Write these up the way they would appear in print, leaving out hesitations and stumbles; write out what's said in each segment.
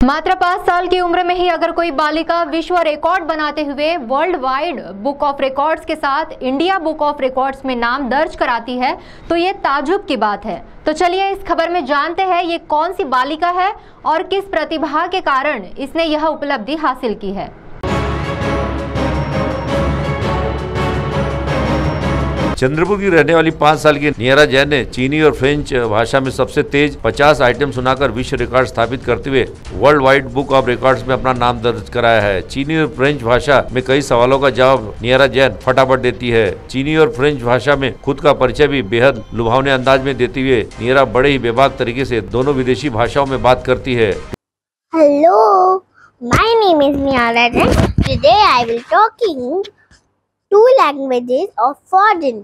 मात्र 5 साल की उम्र में ही अगर कोई बालिका विश्व रिकॉर्ड बनाते हुए world wide book of records के साथ इंडिया बुक ऑफ रिकॉर्ड्स में नाम दर्ज कराती है तो ये ताजुब की बात है। तो चलिए इस खबर में जानते हैं ये कौन सी बालिका है और किस प्रतिभा के कारण इसने यह उपलब्धि हासिल की है। चंद्रपुर की रहने वाली 5 साल की नियरा जैन ने चीनी और फ्रेंच भाषा में सबसे तेज 50 आइटम सुनाकर विश्व रिकॉर्ड स्थापित करते हुए world wide book of records में अपना नाम दर्ज कराया है। चीनी और फ्रेंच भाषा में कई सवालों का जवाब नियरा जैन फटाफट देती है। चीनी और फ्रेंच भाषा में खुद का परिचय भी बेहद लुभावने अंदाज में देते हुए नियरा बड़े ही बेबाक तरीके से दोनों विदेशी भाषाओं में बात करती है। Hello, my name is Niara Jain. Today I will talking two languages of foreign.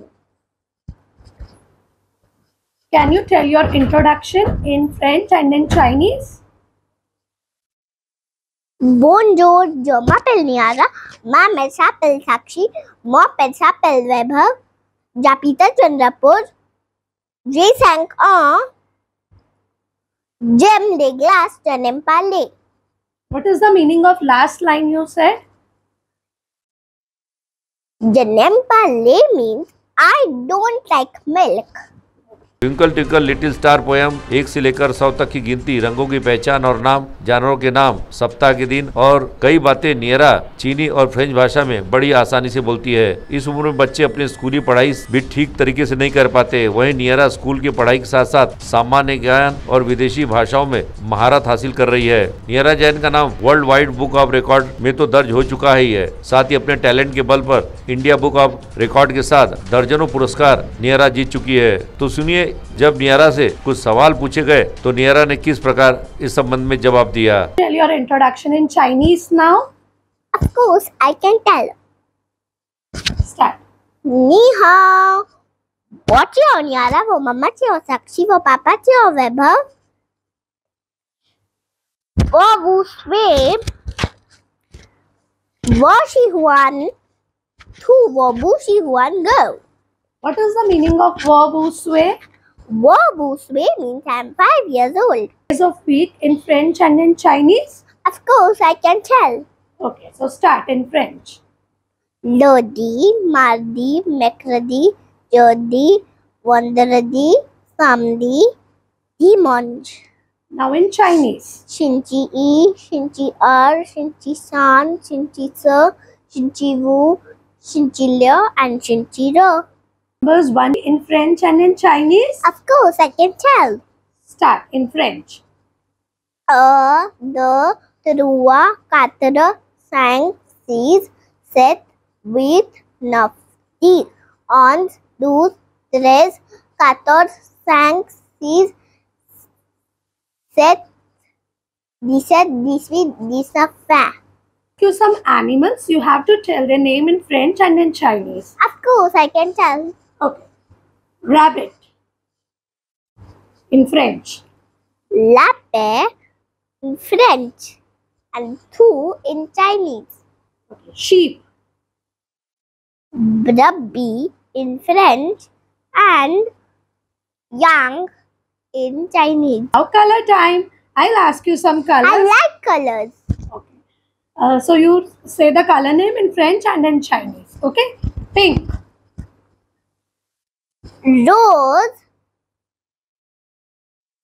Can you tell your introduction in French and in Chinese? Bonjour, je m'appelle Niara. Ma s'appelle Sakshi. Mon père s'appelle Vaibhav. J'habite à Chandrapur. J'ai 5 ans. J'aime les glaces, je n'aime pas les. What is the meaning of last line you said? Je n'aime pas les means I don't like milk. Twinkle twinkle little star poem 1 से लेकर 100 तक की गिनती, रंगों की पहचान और नाम, जानवरों के नाम, सप्ताह के दिन और कई बातें नियरा चीनी और फ्रेंच भाषा में बड़ी आसानी से बोलती है। इस उम्र में बच्चे अपनी स्कूली पढ़ाई भी ठीक तरीके से नहीं कर पाते। वहीं नियरा स्कूल की पढ़ाई के साथ साथ सामान्य ज्ञान और विदेशी भाषाओं में महारत हासिल कर रही है। नियरा जैन का नाम world wide book of record में तो दर्ज हो चुका ही है, साथ ही अपने टैलेंट के बल पर इंडिया बुक ऑफ रिकॉर्ड के साथ दर्जनों पुरस्कार नियरा जीत चुकी है। तो सुनिए जब नियरा से कुछ सवाल पूछे गए तो नियरा ने किस प्रकार इस संबंध में जवाब दिया। Tell your introduction in Chinese now. Of course, I can tell. Start. Ni hao. वो चियो नियारा, वो मम्मा चियो साक्षी, वो पापा चियो वैभव, वो वुस्वे, वो शिहुआन, थू वो बु शिहुआन गो. What is the meaning of verb usue? Wo Buswe means I'm 5 years old. Days of week in French and in Chinese? Of course, I can tell. Okay, so start in French. Lodi, Mardi, Mercredi, Jeudi, Vendredi, Samedi, Dimanche. Now in Chinese. Shinchi I, Shinchi Er, Shinchi San, Shinchi Se, Shinchi Wu, Shinchi Liu, and Shinchi Ro. Numbers 1 in French and in Chinese? Of course, I can tell. Start in French. Un, deux, trois, quatre, cinq, six, sept, huit, neuf, 10, 11, 12, 13, 14, 5, 6, 7, 17, 18, 19, 20. You some animals, you have to tell their name in French and in Chinese. Of course, I can tell. Okay. Rabbit in French. Lapin in French and two in Chinese. Okay. Sheep. Brubby in French and yang in Chinese. Now color time. I'll ask you some colors. I like colors. Okay. So you say the color name in French and in Chinese. Okay. Pink. Rose,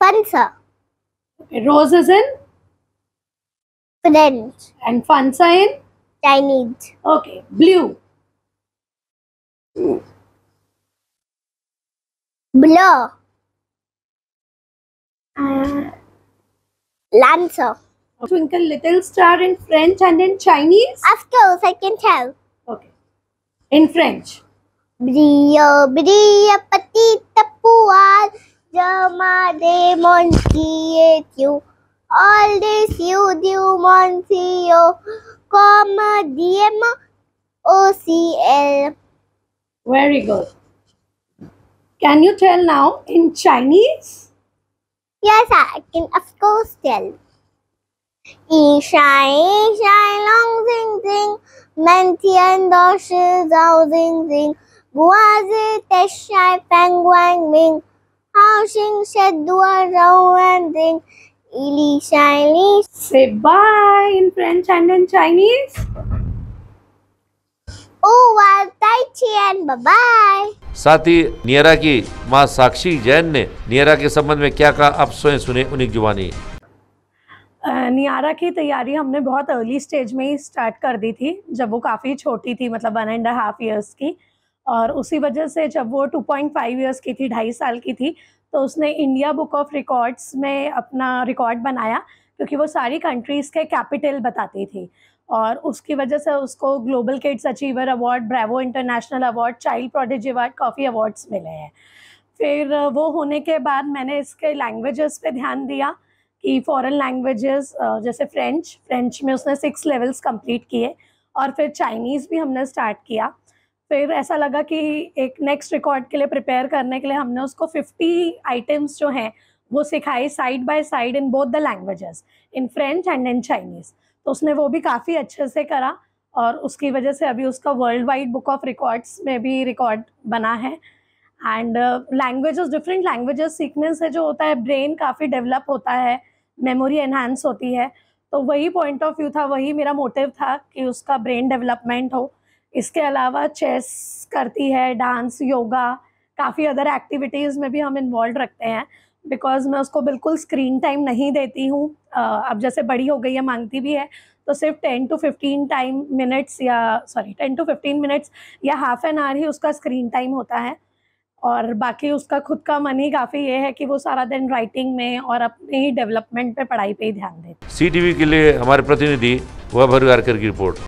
Fansa, Okay. Rose is in French, and Fansa in. Chinese. Okay. Blue. Bleu, Lancer. Twinkle little star in French and in Chinese. Of course, I can tell. Okay. In French. Brio, brio, petite poire, je m'ade mon tu. All this you do, monsieur, comme diem OCL. Very good. Can you tell now in Chinese? Yes, I can of course tell. 一闪一闪亮晶晶，满天都是小星星。不是得晒翻光明，好心是多少安定， Ili shiny. Say bye in French and in Chinese. Oh, well, tai chi and bye bye. साथ ही नियरा की मां साक्षी जैन ने नियरा के संबंध में क्या कहा, आप स्वयं सुने उन्हीं की जुबानी। नियारा की तैयारी हमने बहुत अर्ली स्टेज में ही स्टार्ट कर दी थी, जब वो काफ़ी छोटी थी, मतलब 1.5 ईयर्स की। और उसी वजह से जब वो 2.5 ईयर्स की थी, 2.5 साल की थी, तो उसने इंडिया बुक ऑफ रिकॉर्ड्स में अपना रिकॉर्ड बनाया, क्योंकि वो सारी कंट्रीज़ के कैपिटल बताती थी। और उसकी वजह से उसको global kids achiever award, Bravo international award, child prodigy award, काफ़ी अवार्ड्स मिले हैं। फिर वो होने के बाद मैंने इसके लैंग्वेजेस पे ध्यान दिया कि फॉरेन लैंग्वेजेस जैसे फ्रेंच में उसने 6 लेवल्स कंप्लीट किए, और फिर चाइनीज़ भी हमने स्टार्ट किया। फिर ऐसा लगा कि एक नेक्स्ट रिकॉर्ड के लिए प्रिपेयर करने के लिए हमने उसको 50 आइटम्स जो हैं वो सिखाए side by side in both the languages, in French and in Chinese. तो उसने वो भी काफ़ी अच्छे से करा, और उसकी वजह से अभी उसका world wide book of records में भी रिकॉर्ड बना है। एंड लैंग्वेजेस, डिफरेंट लैंग्वेजेस सीखने से जो होता है, ब्रेन काफ़ी डेवलप होता है, मेमोरी एनहांस होती है। तो वही पॉइंट ऑफ व्यू था, वही मेरा मोटिव था कि उसका ब्रेन डेवलपमेंट हो। इसके अलावा चेस करती है, डांस, योगा, काफ़ी अदर एक्टिविटीज़ में भी हम इन्वॉल्व रखते हैं, बिकॉज़ मैं उसको बिल्कुल स्क्रीन टाइम नहीं देती हूँ। अब जैसे बड़ी हो गई है, मांगती भी है, तो सिर्फ 10 to 15 मिनट्स या हाफ एन आवर ही उसका स्क्रीन टाइम होता है। और बाकी उसका खुद का मन ही काफ़ी ये है कि वो सारा दिन राइटिंग में और अपने ही डेवलपमेंट पे, पढ़ाई पे ही ध्यान दे। CTV के लिए हमारे प्रतिनिधि वैभव गारकर की रिपोर्ट।